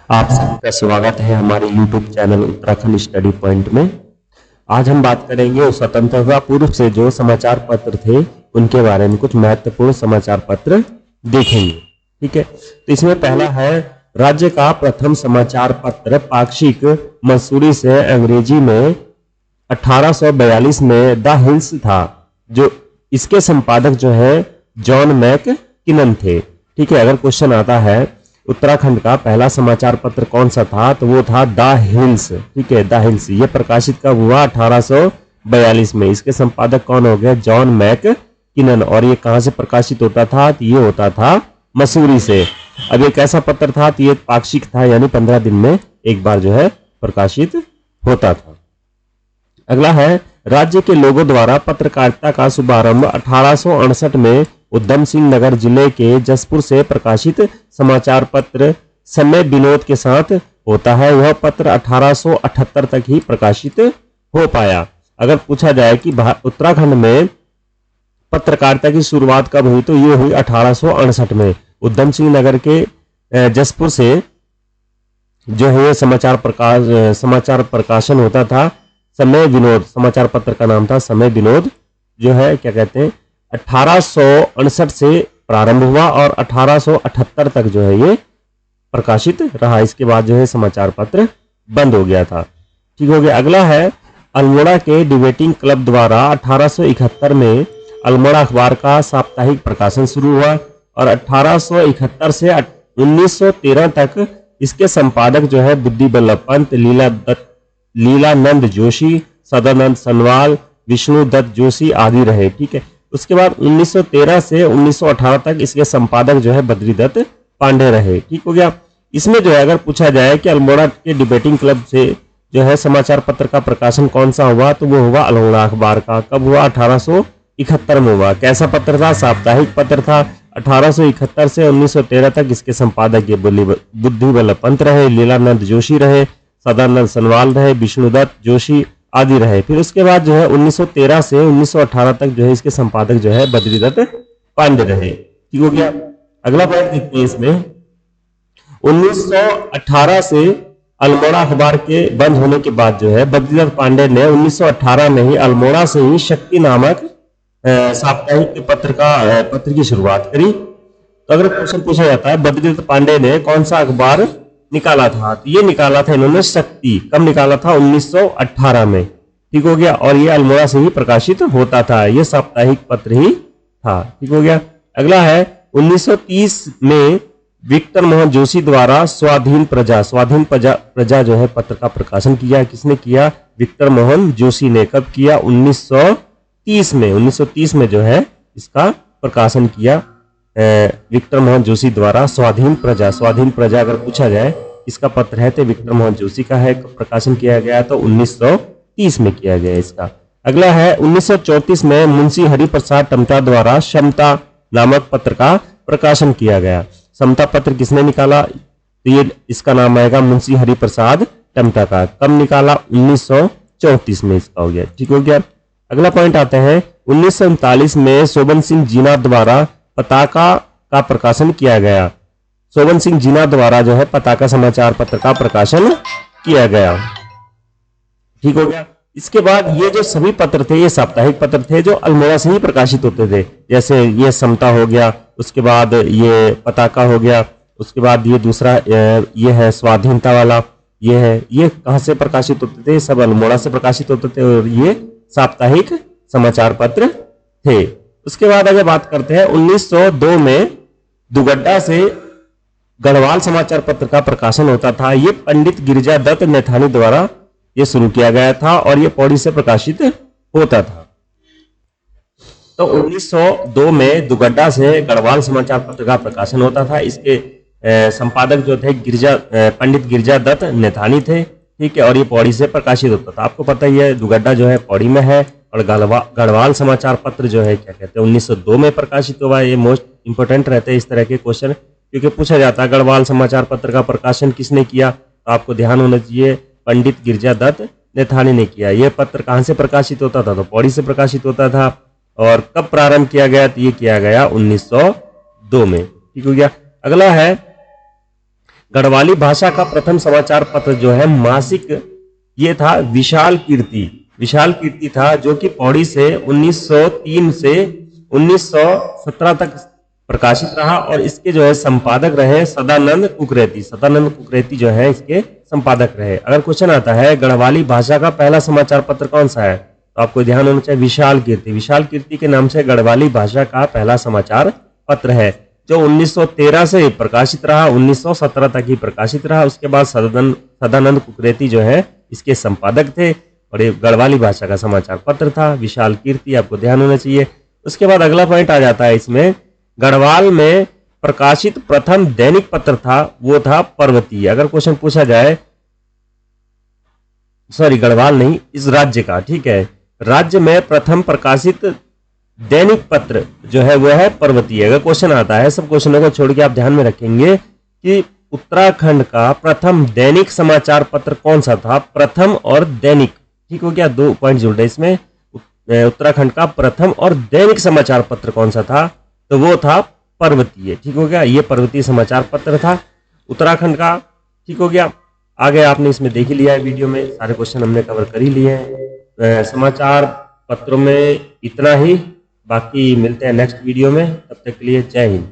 आप सभी का स्वागत है हमारे YouTube channel Uttarakhand study point में। आज हम बात करेंगे स्वतंत्रता पूर्व से जो समाचार पत्र थे उनके बारे में। कुछ महत्वपूर्ण समाचार पत्र देखेंगे, ठीक है। तो इसमें पहला है राज्य का प्रथम समाचार पत्र पाक्षिक मसूरी से अंग्रेजी में 1842 में द हिल्स था, जो इसके संपादक जो है जॉन मैक किनन थे, ठीक है। अगर क्वेश्चन आता है उत्तराखंड का पहला समाचार पत्र कौन सा था, तो वो था द हिल्स, ठीक है। द हिल्स ये प्रकाशित कब हुआ? 1842 में। इसके संपादक कौन हो गए? John McKinnon. और ये कहां से प्रकाशित होता था? तो ये होता था मसूरी से। अब ये कैसा पत्र था? तो ये पाक्षिक था, यानी 15 दिन में एक बार जो है प्रकाशित होता था। अगला है राज्य के लोगों द्वारा पत्रकारिता का शुभारंभ 1868 में उधम सिंह नगर जिले के जसपुर से प्रकाशित समाचार पत्र समय विनोद के साथ होता है। वह पत्र 1878 तक ही प्रकाशित हो पाया। अगर पूछा जाए कि उत्तराखंड में पत्रकारिता की शुरुआत कब हुई, तो ये हुई 1868 में। उधम सिंह नगर के जसपुर से जो है समाचार प्रकाशन होता था। समय विनोद समाचार पत्र का नाम था। समय विनोद जो है क्या कहते हैं 1868 से प्रारंभ हुआ और 1878 तक जो है ये प्रकाशित रहा। इसके बाद जो है समाचार पत्र बंद हो गया था, ठीक हो गया। अगला है अल्मोड़ा के डिबेटिंग क्लब द्वारा 1871 में अल्मोड़ा अखबार का साप्ताहिक प्रकाशन शुरू हुआ और 1871 से 1913 तक इसके संपादक जो है बुद्धि बल्लभ पंत, लीलानंद जोशी, सदानंद सनवाल, विष्णु दत्त जोशी आदि रहे, ठीक है। उसके बाद 1913 से 1918 तक इसके संपादक जो है बद्रीदत्त पांडे रहे, ठीक हो गया। इसमें जो है अगर पूछा जाए कि अल्मोड़ा के डिबेटिंग क्लब से जो है समाचार पत्र का प्रकाशन कौन सा हुआ, तो वो हुआ अल्मोड़ा अखबार का। कब हुआ? 1871 में हुआ। कैसा पत्र था? साप्ताहिक पत्र था। 1871 से 1913 तक इसके संपादक ये बुद्धि बल्लभ पंत रहे, लीलानंद जोशी रहे, सदानंद सनवाल रहे, विष्णुदत्त जोशी आदि रहे। फिर उसके बाद जो है 1913 से 1918 तक जो है इसके संपादक जो है बद्रीदत्त पांडे रहे, ठीक हो गया। अगला पॉइंट देखते हैं इसमें 1918 से अल्मोड़ा अखबार के बंद होने के बाद जो है बद्रीदत्त पांडे ने 1918 में ही अल्मोड़ा से ही शक्ति नामक साप्ताहिक पत्र की शुरुआत करी। तो अगर क्वेश्चन पूछा जाता है बद्रीदत्त पांडे ने कौन सा अखबार निकाला था, तो ये निकाला था इन्होंने शक्ति। कब निकाला था? 1918 में, ठीक हो गया। और ये अल्मोड़ा से ही प्रकाशित होता था, ये साप्ताहिक पत्र ही था, ठीक हो गया। अगला है 1930 में विक्टर मोहन जोशी द्वारा स्वाधीन प्रजा जो है पत्र का प्रकाशन किया। किसने किया? विक्टर मोहन जोशी ने। कब किया? 1930 में। 1930 में जो है इसका प्रकाशन किया विक्टर मोहन जोशी द्वारा स्वाधीन प्रजा अगर पूछा जाए इसका पत्र है तो विक्टर मोहन जोशी का है। प्रकाशन किया गया तो 1930 में किया गया इसका। अगला है 1934 में मुंशी हरिप्रसाद टमटा द्वारा समता नामक पत्र का प्रकाशन किया गया। समता पत्र किसने निकाला? तो ये इसका नाम आएगा मुंशी हरिप्रसाद टमटा का। कब निकाला? 1934 में इसका हो गया, ठीक हो गया। अगला पॉइंट आता है 1939 में शोभन सिंह जीना द्वारा पताका का प्रकाशन किया गया। शोभन सिंह जीना द्वारा जो है पताका समाचार पत्र का प्रकाशन किया गया, ठीक हो गया। इसके बाद ये जो सभी पत्र थे ये साप्ताहिक पत्र थे जो अल्मोड़ा से ही प्रकाशित होते थे। जैसे ये समता हो गया, उसके बाद ये पताका हो गया, उसके बाद ये दूसरा ये है स्वाधीनता वाला, ये है। ये कहां से प्रकाशित होते थे? सब अल्मोड़ा से प्रकाशित होते थे और ये साप्ताहिक समाचार पत्र थे। उसके बाद अगर बात करते हैं 1902 में दुगड्डा से गढ़वाल समाचार पत्र का प्रकाशन होता था। ये पंडित गिरिजा दत्त नेथानी द्वारा ये शुरू किया गया था और ये पौड़ी से प्रकाशित होता था। तो 1902 में दुगड्डा से गढ़वाल समाचार पत्र का प्रकाशन होता था। इसके संपादक जो थे पंडित गिरिजा दत्त नेथानी थे, ठीक है। और ये पौड़ी से प्रकाशित होता था। आपको पता ही है दुगड्डा जो है पौड़ी में है और गढ़वाल समाचार पत्र जो है क्या कहते हैं 1902 में प्रकाशित हुआ है। ये मोस्ट इंपोर्टेंट रहते हैं इस तरह के क्वेश्चन, क्योंकि पूछा जाता है गढ़वाल समाचार पत्र का प्रकाशन किसने किया, तो आपको ध्यान होना चाहिए पंडित गिरिजा दत्त नेथानी ने किया। यह पत्र कहां से प्रकाशित होता था? तो पौड़ी से प्रकाशित होता था। और कब प्रारंभ किया गया? तो ये किया गया 1902 में, ठीक हो गया। अगला है गढ़वाली भाषा का प्रथम समाचार पत्र जो है मासिक, ये था विशाल कीर्ति। विशाल कीर्ति था जो कि पौड़ी से 1903 से 1917 तक प्रकाशित रहा और इसके जो है संपादक रहे सदानंद कुकरेती। सदानंद कुकरेती जो है इसके संपादक रहे। अगर क्वेश्चन आता है गढ़वाली भाषा का पहला समाचार पत्र कौन सा है, तो आपको ध्यान होना चाहिए विशाल कीर्ति। विशाल कीर्ति के नाम से गढ़वाली भाषा का पहला समाचार पत्र है जो 1913 से प्रकाशित रहा, 1917 तक ही प्रकाशित रहा। उसके बाद सदानंद कुकरेती जो है इसके संपादक थे और ये गढ़वाली भाषा का समाचार पत्र था विशाल कीर्ति, आपको ध्यान होना चाहिए। उसके बाद अगला पॉइंट आ जाता है इसमें, गढ़वाल में प्रकाशित प्रथम दैनिक पत्र था वो था पर्वतीय। अगर क्वेश्चन पूछा जाए, सॉरी गढ़वाल नहीं, इस राज्य का, ठीक है, राज्य में प्रथम प्रकाशित दैनिक पत्र जो है वो है पर्वतीय। अगर क्वेश्चन आता है, सब क्वेश्चनों को छोड़ के आप ध्यान में रखेंगे कि उत्तराखंड का प्रथम दैनिक समाचार पत्र कौन सा था, प्रथम और दैनिक, ठीक हो गया, 2 पॉइंट जुड़ रहे इसमें। उत्तराखंड का प्रथम और दैनिक समाचार पत्र कौन सा था, तो वो था पर्वतीय, ठीक हो गया, ये पर्वतीय समाचार पत्र था उत्तराखंड का, ठीक हो गया। आगे आपने इसमें देख ही लिया है, वीडियो में सारे क्वेश्चन हमने कवर कर ही लिए हैं। समाचार पत्रों में इतना ही, बाकी मिलते हैं नेक्स्ट वीडियो में, तब तक के लिए जय हिंद।